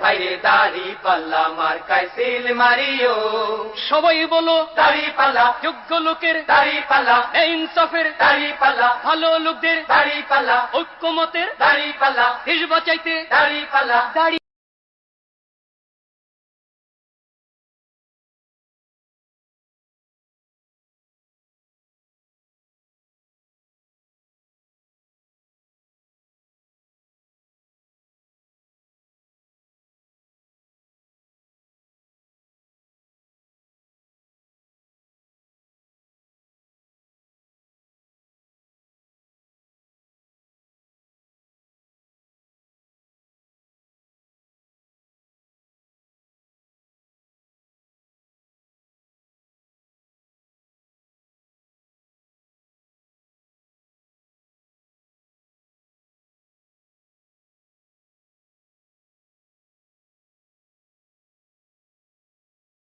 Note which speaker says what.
Speaker 1: ভাইরে দাড়ি পাল্লা মার্কায় সিল মারিও।
Speaker 2: সবাই বলো
Speaker 1: দাড়ি পাল্লা,
Speaker 2: যোগ্য লোকের
Speaker 1: দাড়ি পাল্লা,
Speaker 2: ইনসাফের
Speaker 1: দাড়ি পাল্লা,
Speaker 2: ভালো লোকদের
Speaker 1: দাড়ি পাল্লা,
Speaker 2: ঐক্যমতের
Speaker 1: দাড়ি পাল্লা,
Speaker 2: দেশ বাঁচাইতে
Speaker 1: দাড়ি পাল্লা।
Speaker 2: দাড়ি